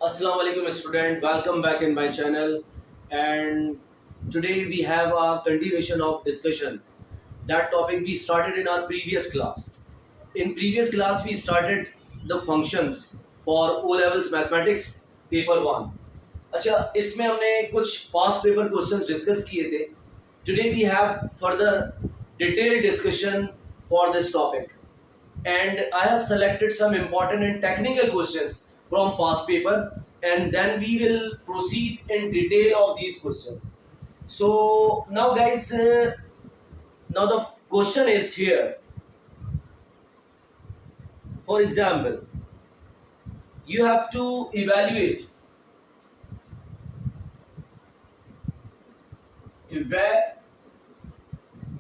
Assalamu alaikum student, welcome back in my channel, and today we have a continuation of discussion. That topic we started in our previous class. In previous class we started the functions for O levels mathematics paper 1. अच्छा, इसमें हमने कुछ past paper questions discuss किए थे. Today we have further detailed discussion for this topic, and I have selected some important and technical questions from past paper, and then we will proceed in detail of these questions. So now guys, now the question is here. For example, you have to evaluate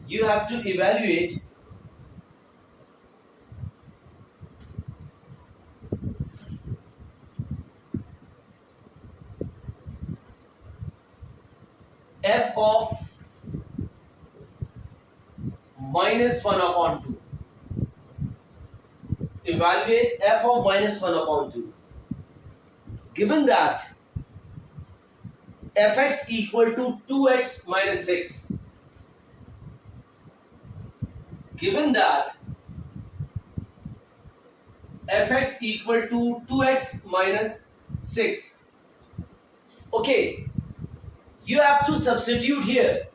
you have to evaluate f of minus 1 upon 2. Evaluate f of minus 1 upon 2. Given that fx equal to 2x minus 6. Given that fx equal to 2x minus 6. Okay, you have to substitute here.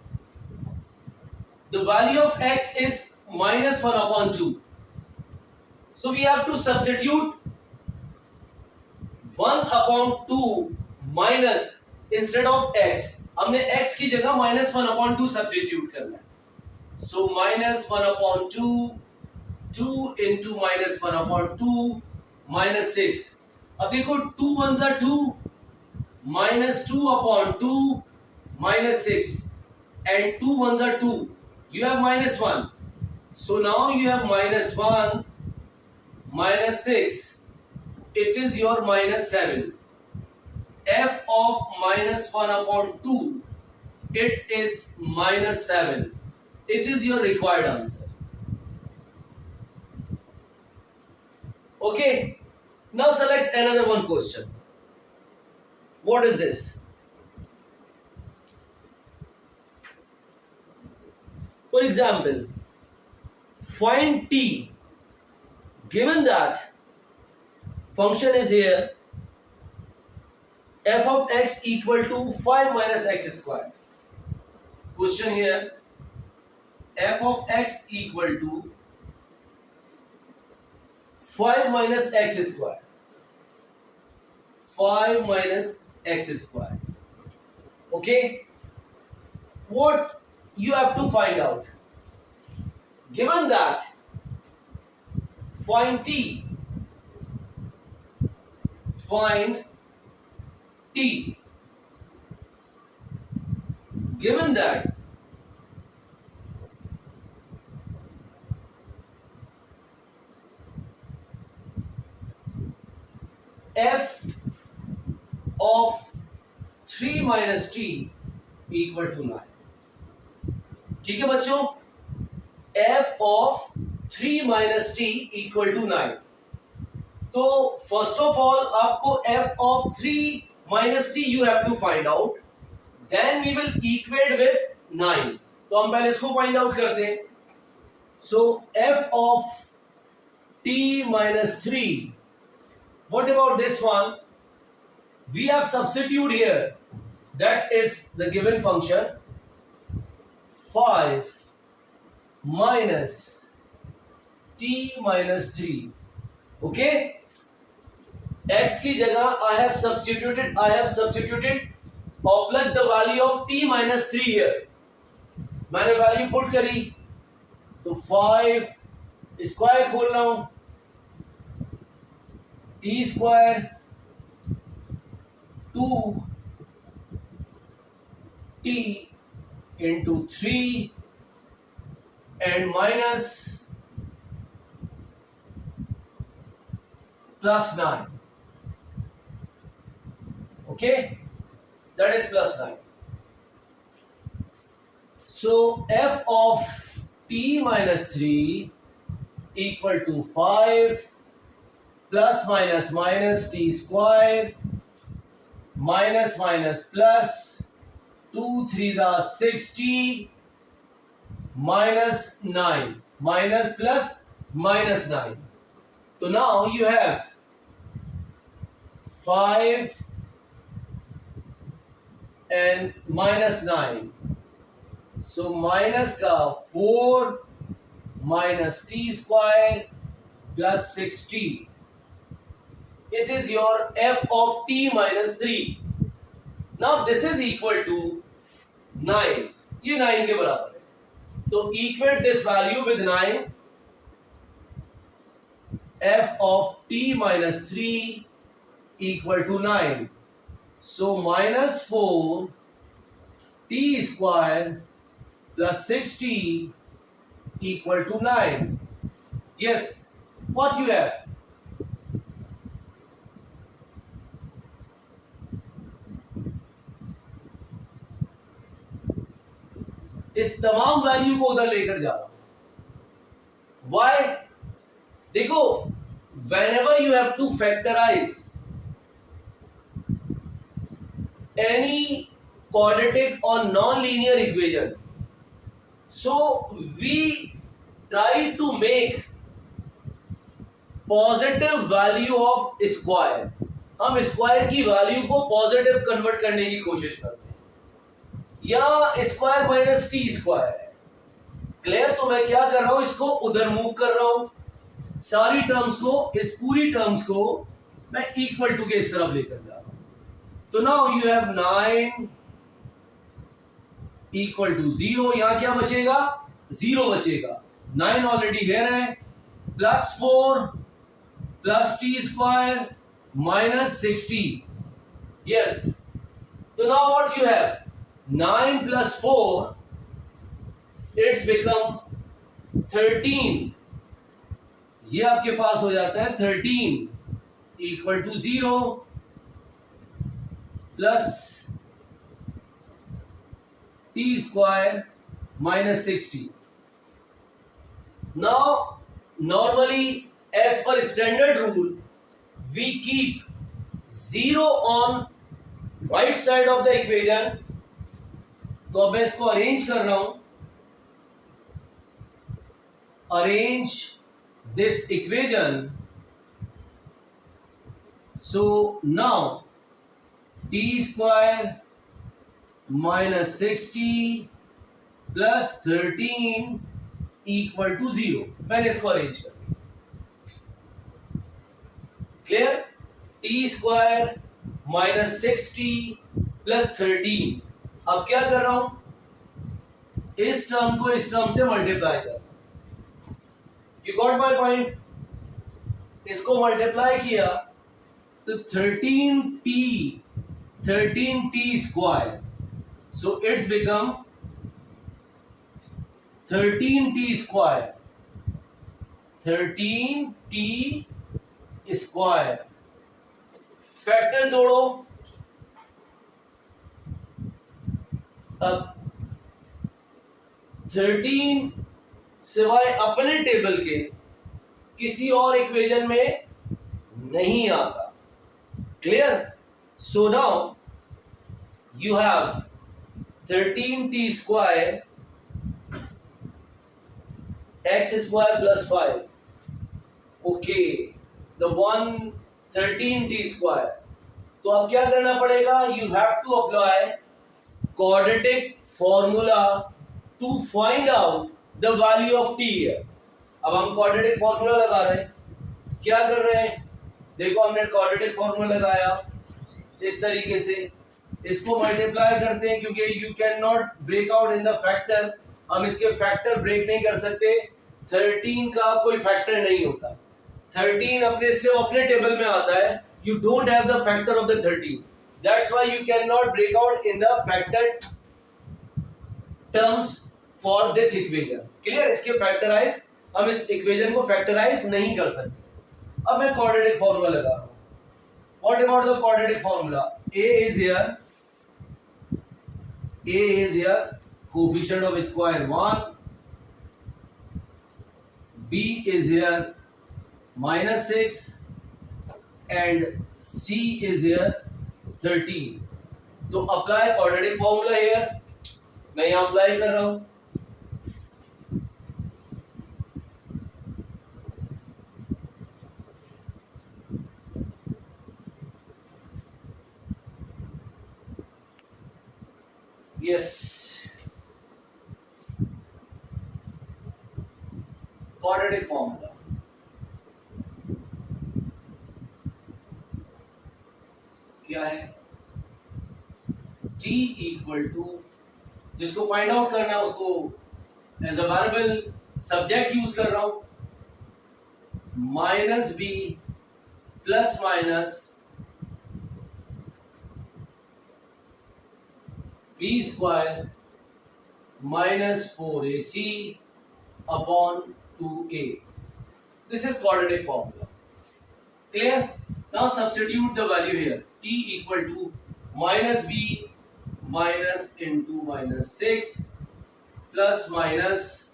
The value of x is minus 1 upon 2. So we have to substitute 1 upon 2 minus instead of x. हमने x की जगह minus 1 upon 2 substitute करना है. So minus 1 upon 2, 2 into minus 1 upon 2 minus 6. अब देखो 2 ones are 2, minus 2 upon 2 minus 6, and 2 ones are 2. You have minus 1. So now you have minus 1 minus 6. It is your minus 7. F of minus 1 upon 2, it is minus 7. It is your required answer. Okay, now select another one question. What is this? For example, find t. Given that function is here, f of x equal to 5 minus x square. Question here, f of x equal to 5 minus x square. 5 minus x square. Okay, what you have to find out? Given that, find t. Find t. Given that f of 3 minus t equal to 9. ठीक है बच्चों, f of 3 minus t equal to 9. तो first of all आपको f of 3 minus t you have to find out. Then we will equate with 9. तो हम पहले इसको find out करते हैं. So f of t minus 3. What about this one? We have substitute here. That is the given function. 5 minus t minus 3. Okay? X की जगह I have substituted or plug the value of t minus 3 here. मैंने value put करी तो 5 square खोल रहा हूं, t square 2 t into 3 and minus plus 9. Okay, that is plus 9. So f of t minus 3 equal to 5 plus minus minus t square minus minus plus, 2 3 दा 60, minus 9, minus plus minus 9. So now you have 5 and minus 9. So minus का 4 minus t square plus 60. It is your f of t minus 3. Now this is equal to 9. ये 9 के बराबर है. तो equate this value with 9. F of t minus 3 equal to 9. So minus 4 t square plus 60 equal to 9. Yes, what you have? इस तमाम value को उधर लेकर जा रहा हूं. Why? देखो, whenever you have to factorize any quadratic or non-linear equation, so we try to make positive value of square. हम स्क्वायर की वैल्यू को पॉजिटिव कन्वर्ट करने की कोशिश करते हैं. या स्क्वायर माइनस टी स्क्वायर है. क्लियर? तो मैं क्या कर रहा हूं, इसको उधर मूव कर रहा हूं. सारी टर्म्स को, इस पूरी टर्म्स को मैं इक्वल टू के इस तरफ लेकर जा रहा हूं. तो now you have 9 equal to 0. यहां क्या बचेगा? 0 बचेगा. 9 ऑलरेडी हेयर है. Plus 4 plus t square minus 60. Yes. So now what you have? 9 plus 4, it's become 13. ये आपके पास हो जाता है 13 equal to 0 plus t square minus 60. Now normally, as per standard rule, we keep 0 on right side of the equation. तो अब मैं इसको arrange कर रहा हूं. Arrange this equation. So now t square minus 60 plus 13 equal to 0. मैंने इसको arrange कर. Clear? t square minus 60 plus 13. अब क्या कर रहा हूं, इस टर्म को इस टर्म से मल्टीप्लाई कर. You got my point? इसको मल्टीप्लाई किया तो 13t square. So it's become 13t square. 13t square. Factor जोड़ो. अब 13 सिवाय अपने टेबल के किसी और इक्वेशन में नहीं आता. Clear? So now you have 13t square x square plus 5. Okay, the 113t square. तो अब क्या करना पड़ेगा? You have to apply quadratic formula to find out the value of t here. अब हम quadratic formula लगा रहे हैं. क्या कर रहे हैं? देखो, हमने quadratic formula लगाया इस तरीके से. इसको मल्टीप्लाई करते हैं क्योंकि you cannot break out in the factor. हम इसके फैक्टर ब्रेक नहीं कर सकते. 13 का कोई फैक्टर नहीं होता. 13 अपने टेबल में आता है. You don't have the factor of the 13. That's why you cannot break out in the factor terms for this equation. Clear? इसके फैक्टराइज, हम इस इक्वेशन को फैक्टराइज नहीं कर सकते. अब मैं क्वाड्रेटिक फॉर्मूला लगा रहा हूं. What about the quadratic formula? A is here coefficient of square 1. B is here minus 6 and C is here 13. तो अप्लाई क्वाड्रेटिक फॉर्मूला हियर, मैं यहां अप्लाई कर रहा हूं. यस, क्वाड्रेटिक फॉर्मूला क्या है? t इक्वल टू, जिसको फाइंड आउट करना है उसको as a variable subject use कर रहा हूं. Minus b plus minus b square minus 4ac upon 2a. This is quadratic formula. Clear? Now substitute the value here. T equal to minus b minus into minus 6 plus minus.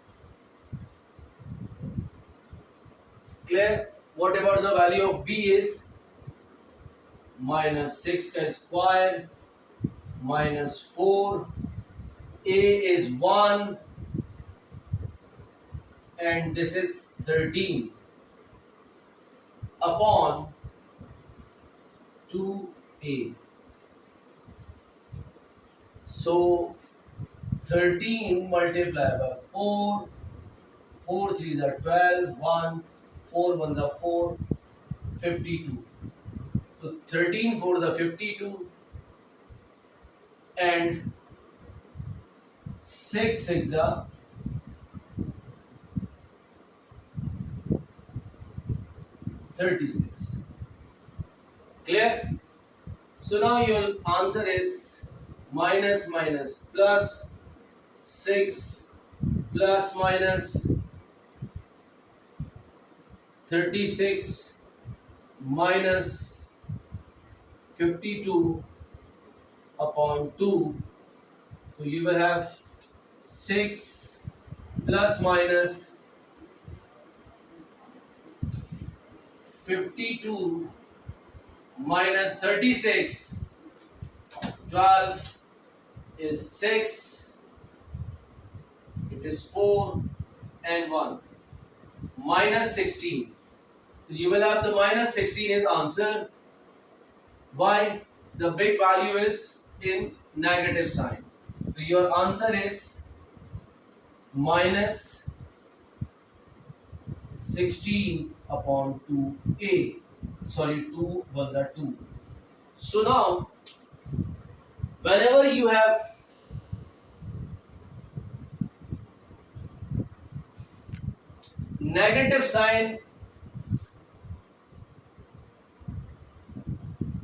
Clear? What about the value of b is minus 6 square minus 4. A is 1 and this is 13 upon 2a. So 13 multiplied by 4, 4 3 are 12, 1, 4 1 are 4, 52. So 13 4 the 52 and 6 6 are 36. Clear? So now your answer is minus minus plus 6 plus minus 36 minus 52 upon 2. So you will have 6 plus minus 52 minus 36. 12 is 6. It is 4 and 1. Minus 16. So you will have the minus 16 is answer. Why? The big value is in negative sign. So your answer is minus 16 upon 2a. Sorry, 2 1 the 2. So now, whenever you have negative sign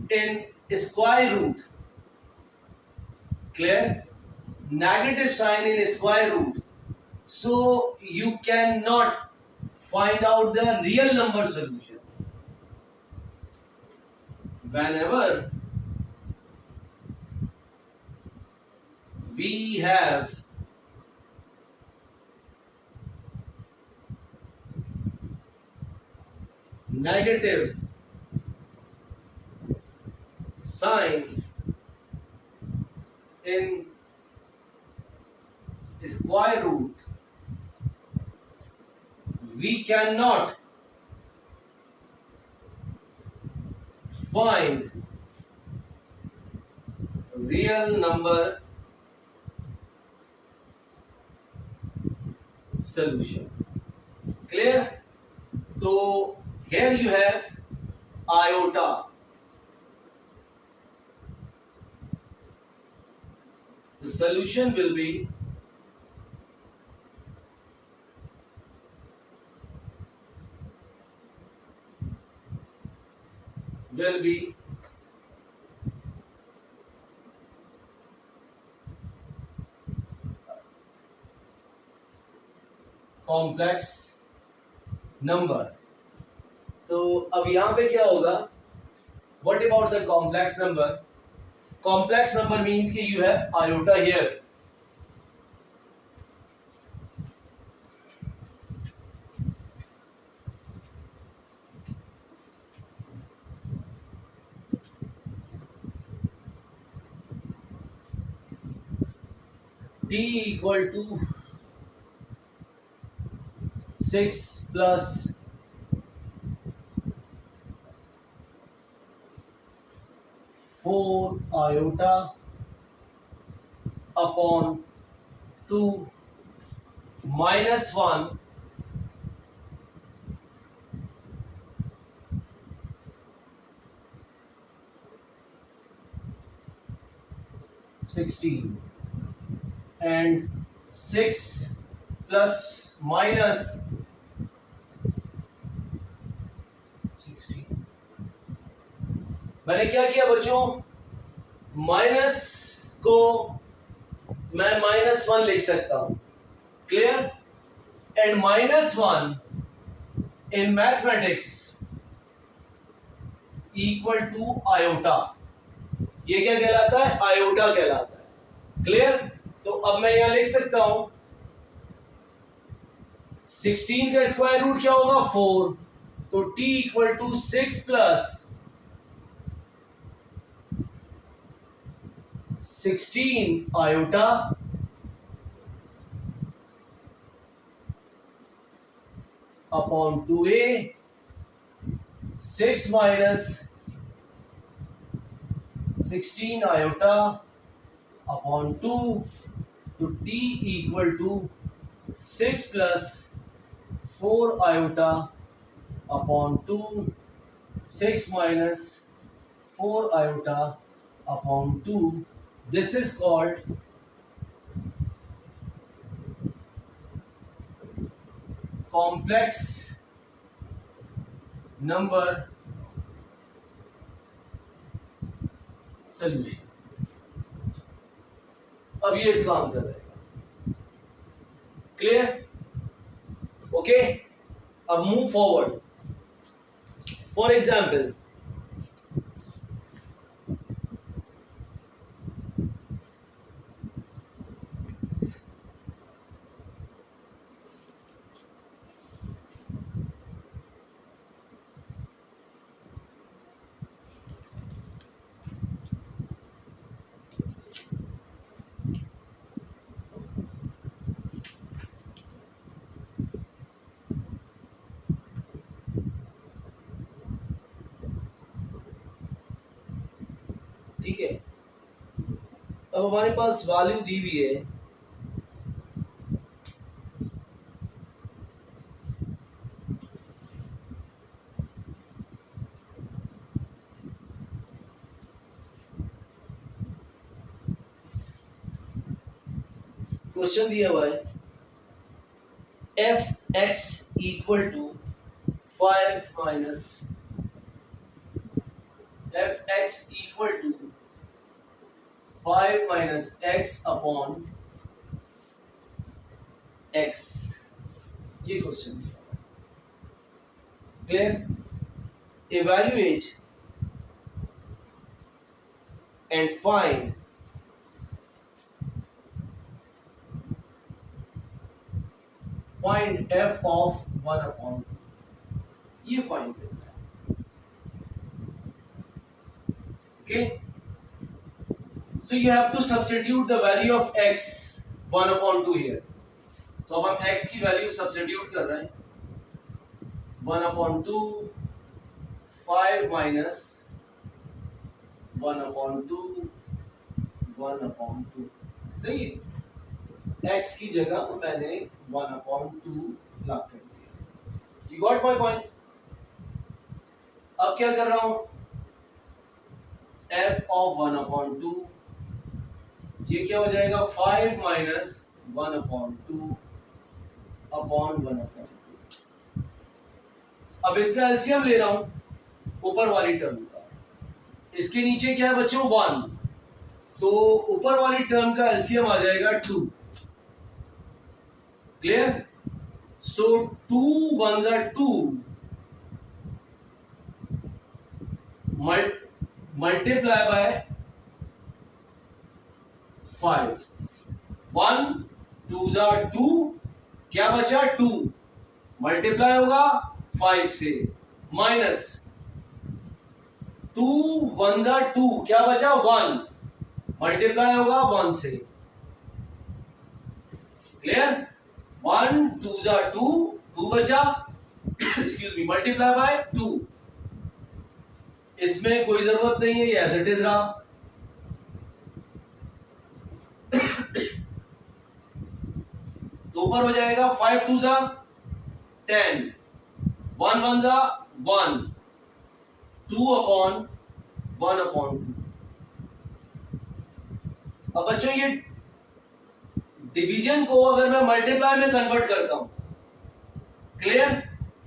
in square root, clear? Negative sign in square root, so you cannot find out the real number solution. Whenever we have negative sign in square root, we cannot find real number solution. Clear? So here you have iota. The solution will be complex number. तो अब यहां पे क्या होगा? What about the complex number? Complex number means कि you have iota here. t equal to 6 plus 4 iota upon 2 minus 1 16 and 6 plus minus 16. मैंने क्या किया बच्चों, माइनस को मैं -1 लिख सकता हूं, clear. And -1 in mathematics equal to iota, ये क्या कहलाता है, आयोटा कहलाता है, क्लियर। तो अब मैं यहां लिख सकता हूं 16 का स्क्वायर रूट क्या होगा 4, तो t equal to 6 plus 16 iota upon 2a, 6 minus 16 iota upon 2, तो t equal to 6 plus 4 iota upon 2, 6 minus 4 iota upon 2. This is called complex number solution. अब ये इसका आंसर है, क्लियर, ओके। अब मूव फॉरवर्ड। फॉर एग्जाम्पल, ठीक है, अब हमारे पास वैल्यू दी हुई है क्वेश्चन दिया हुआ है F X equal to 5 minus F X equal to 5 minus X upon X, ये question, clear. Evaluate and find f of 1 upon 2, ये फाइंड करना है, okay. So you have to substitute the value of x 1 upon 2 here. तो अब हम x की value substitute कर रहे हैं, 1 upon 2, 5 माइनस 1 upon 2, 1 upon 2, सही है। x की जगह मैंने 1 upon 2 लॉक कर दिया। You got my point? अब क्या कर रहा हूं, f of 1 upon 2, ये क्या हो जाएगा 5 माइनस 1 upon 2 अपॉन 1 upon 2। अब इसका एलसीएम ले रहा हूं ऊपर वाली टर्म का, इसके नीचे क्या है बच्चों 1, तो ऊपर वाली टर्म का एलसीएम आ जाएगा 2, clear. So 2 1s are 2 multiply by 5, 1 2s are 2, क्या बचा 2, मल्टीप्लाई होगा 5 से, माइनस 2 1s are 2, क्या बचा 1, मल्टीप्लाई होगा 1 से, क्लियर? 1 2 जा 2, 2 बचा एक्सक्यूज मी, मल्टीप्लाई बाय 2। इसमें कोई जरूरत नहीं है, ये एज इट इज रहा। तो ऊपर हो जाएगा 5 2 जा 10, 1 1 जा 1, 2 अपॉन 1 अपॉन 2। अब बच्चों ये डिवीजन को अगर मैं मल्टीप्लाई में कन्वर्ट करता हूं, क्लियर,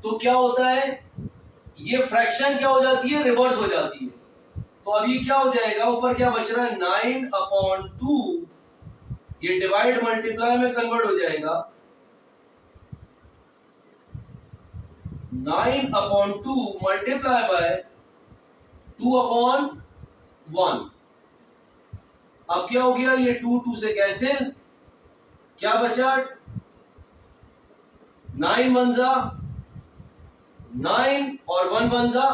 तो क्या होता है, ये फ्रैक्शन क्या हो जाती है, रिवर्स हो जाती है। तो अब ये क्या हो जाएगा, ऊपर क्या बच रहा है 9 अपॉन 2, ये डिवाइड मल्टीप्लाई में कन्वर्ट हो जाएगा 9 अपॉन 2 मल्टीप्लाई बाय 2 अपॉन 1। अब क्या हो गया, ये 2 2 से कैंसिल, क्या बचा 9 1 जा 9 और 1 1 जा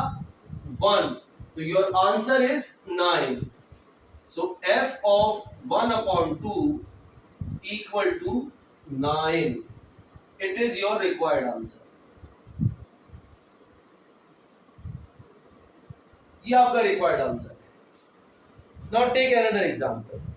1, तो your answer is 9। So f of 1 upon 2 equal to 9. It is your required answer. ये आपका रिक्वायर्ड आंसर है। Now take another example.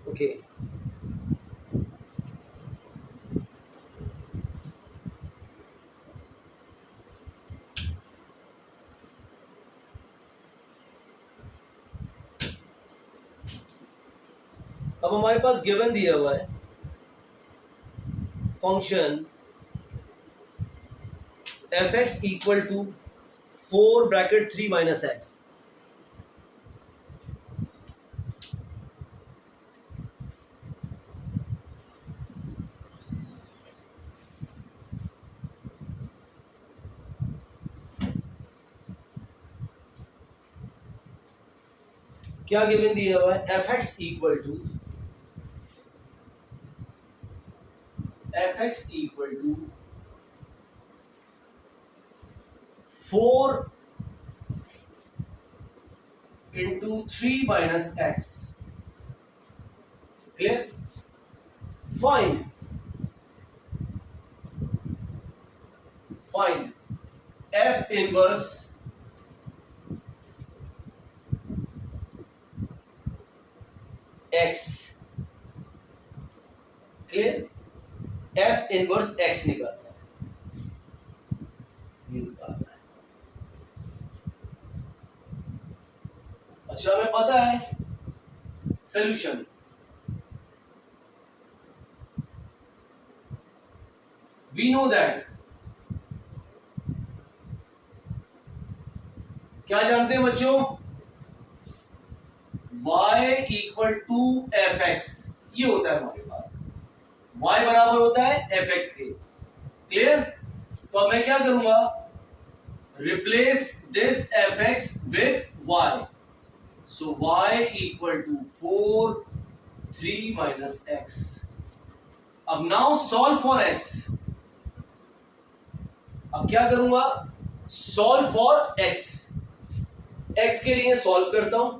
Okay, अब हमारे पास गिवन दिया हुआ है function f(x) equal to 4 bracket 3 minus x. क्या गिवन दिया हुआ है, f(x) equal to 4 into 3 minus x. Clear? Find f inverse x. Clear? f inverse x निकालना है, ये निकालना है। अच्छा, हमें पता है सॉल्यूशन, वी नो दैट, क्या जानते हैं बच्चों, y equal to f x, ये होता है हमारे पास, y बराबर होता है एफ एक्स के। क्लियर? तो अब मैं क्या करूंगा, replace this f x with y, so y equal to 4 3 minus x. अब नाउ सॉल्व फॉर x, अब क्या करूंगा, सॉल्व फॉर x, x के लिए सॉल्व करता हूं,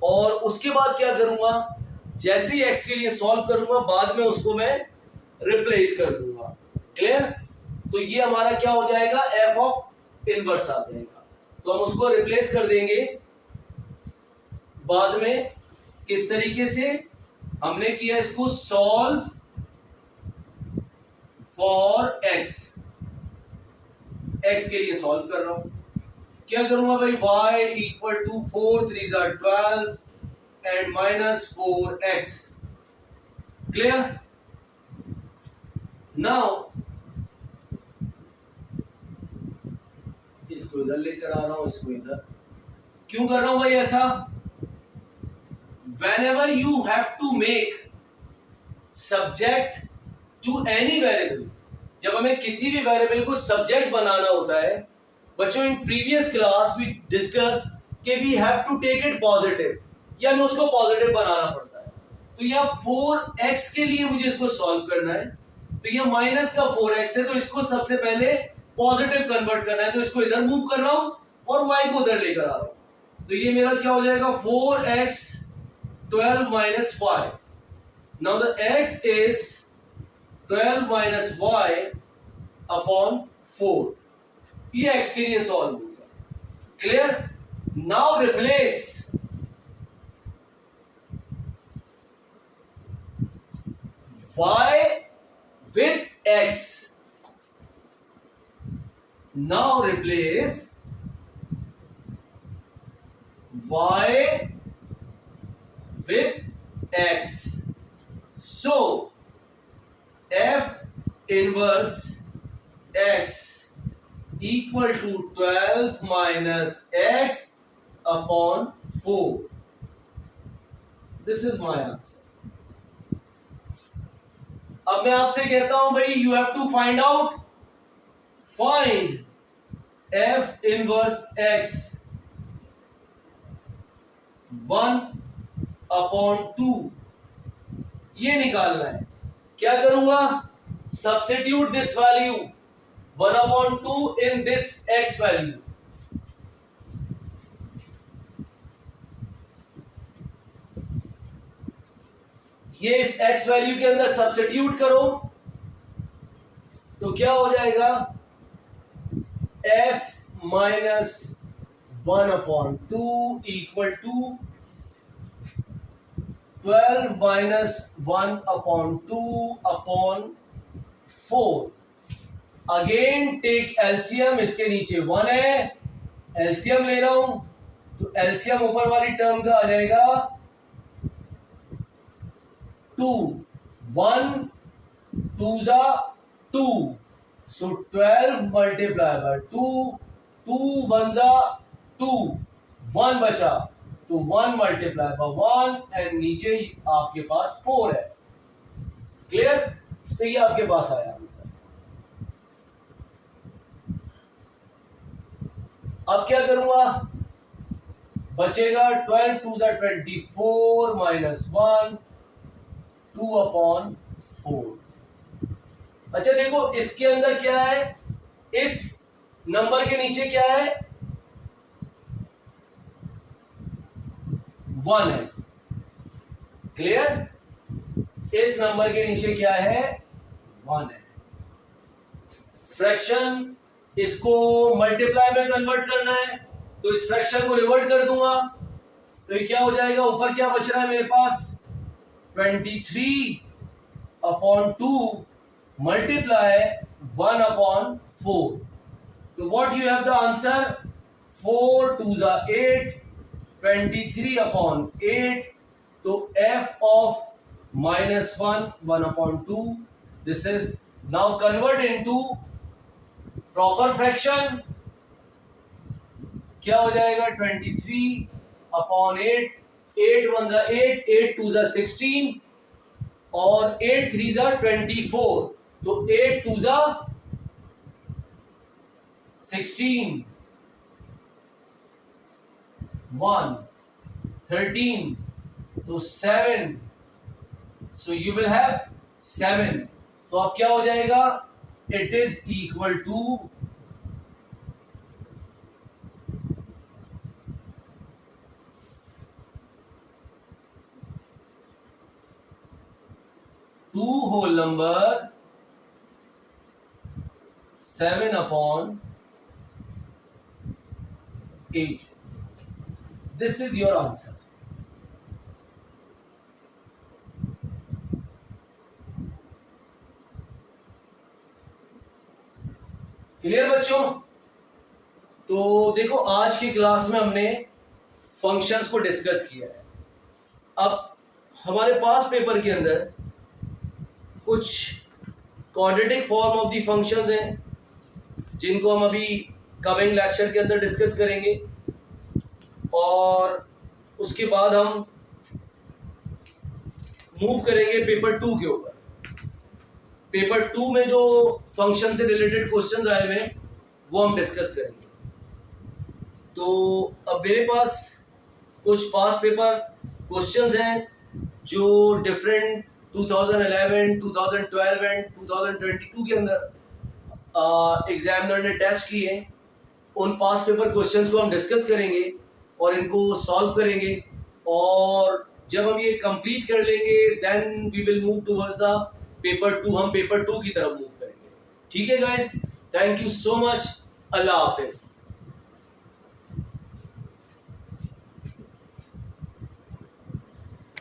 और उसके बाद क्या करूंगा, जैसे ही x के लिए सॉल्व करूंगा बाद में उसको मैं रिप्लेस कर दूंगा। क्लियर? तो ये हमारा क्या हो जाएगा, f ऑफ इनवर्स आ जाएगा। तो हम उसको रिप्लेस कर देंगे बाद में, किस तरीके से हमने किया, इसको सॉल्व फॉर x, x के लिए सॉल्व कर रहा हूं, क्या करूंगा भाई, y equal to 4 3 12 and minus 4x। Clear? Now इसको इधर लेकर आ रहा हूं, इसको इधर क्यों कर रहा हूं भाई ऐसा, whenever you have to make subject to any variable, जब हमें किसी भी वेरिएबल को सब्जेक्ट बनाना होता है बच्चों, in previous class we discuss कि we have to take it positive, या हमें उसको पॉजिटिव बनाना पड़ता है। तो यहाँ 4x के लिए मुझे इसको सॉल्व करना है, तो ये माइनस का 4x है, तो इसको सबसे पहले पॉजिटिव कन्वर्ट करना है, तो इसको इधर मूव कर रहा हूं और y को उधर लेकर आ रहा हूं, तो ये मेरा क्या हो जाएगा 4x 12 minus y. Now the x is 12 minus y upon 4. ये x के लिए सॉल्व हो गया. Clear? Now replace y with x. Now replace y with x. So f inverse x equal to 12 minus x upon 4. This is my answer. अब मैं आपसे कहता हूं भाई, you have to find out, find f inverse x 1/2, ये निकालना है. क्या करूंगा? Substitute this value 1/2 in this x value. ये इस x वैल्यू के अंदर सब्स्टिट्यूट करो, तो क्या हो जाएगा? f minus 1/2 equal to 12 minus 1/2 upon 4. Again take LCM, इसके नीचे 1 है, एलसीएम ले रहा हूं, तो एलसीएम ऊपर वाली टर्म का आ जाएगा 2, 1 2s are 2, so 12 multiplied by 2, 2 1s are 2, 1 बचा, तो 1 multiplied by 1 एंड नीचे आपके पास 4 है. क्लियर? तो ये आपके पास आया आंसर. अब क्या करूंगा? बचेगा 12 2s are 24 minus 1 2/4. अच्छा देखो, इसके अंदर क्या है, इस नंबर के नीचे क्या है? 1 है. क्लियर? इस नंबर के नीचे क्या है? 1 है. फ्रैक्शन, इसको मल्टीप्लाई में कन्वर्ट करना है, तो इस फ्रैक्शन को रिवर्ट कर दूंगा, तो ये क्या हो जाएगा? ऊपर क्या बच रहा है मेरे पास? 23/2 multiply 1/4. So what you have the answer? 4 2s are 8, 23/8. So f of -1 1/2. This is now convert into proper fraction. क्या हो जाएगा? 23/8. 8 1s are 8, 8 2s are 16 और 8 3s are 24, तो 8 2s are 16, 1 13, तो 7, so you will have 7. तो अब क्या हो जाएगा? It is equal to 2 whole number 7/8. This is your answer. Clear बच्चों? तो देखो, आज की क्लास में हमने फंक्शंस को डिस्कस किया है. अब हमारे पास पेपर के अंदर कुछ quadratic form of the functions हैं, जिनको हम अभी कमिंग लेक्चर के अंदर डिस्कस करेंगे, और उसके बाद हम मूव करेंगे पेपर 2 के ऊपर. पेपर 2 में जो फंक्शन से रिलेटेड क्वेश्चंस आए हुए हैं वो हम डिस्कस करेंगे. तो अब मेरे पास कुछ पास पेपर क्वेश्चंस हैं जो डिफरेंट 2011, 2012 एंड 2022 के अंदर एग्जामिनर ने टेस्ट किए, उन पास पेपर क्वेश्चंस को हम डिस्कस करेंगे और इनको सॉल्व करेंगे, और जब हम ये कंप्लीट कर लेंगे then we will move towards the paper 2, हम पेपर 2 की तरफ मूव करेंगे। ठीक है guys, thank you so much, Allah Hafiz.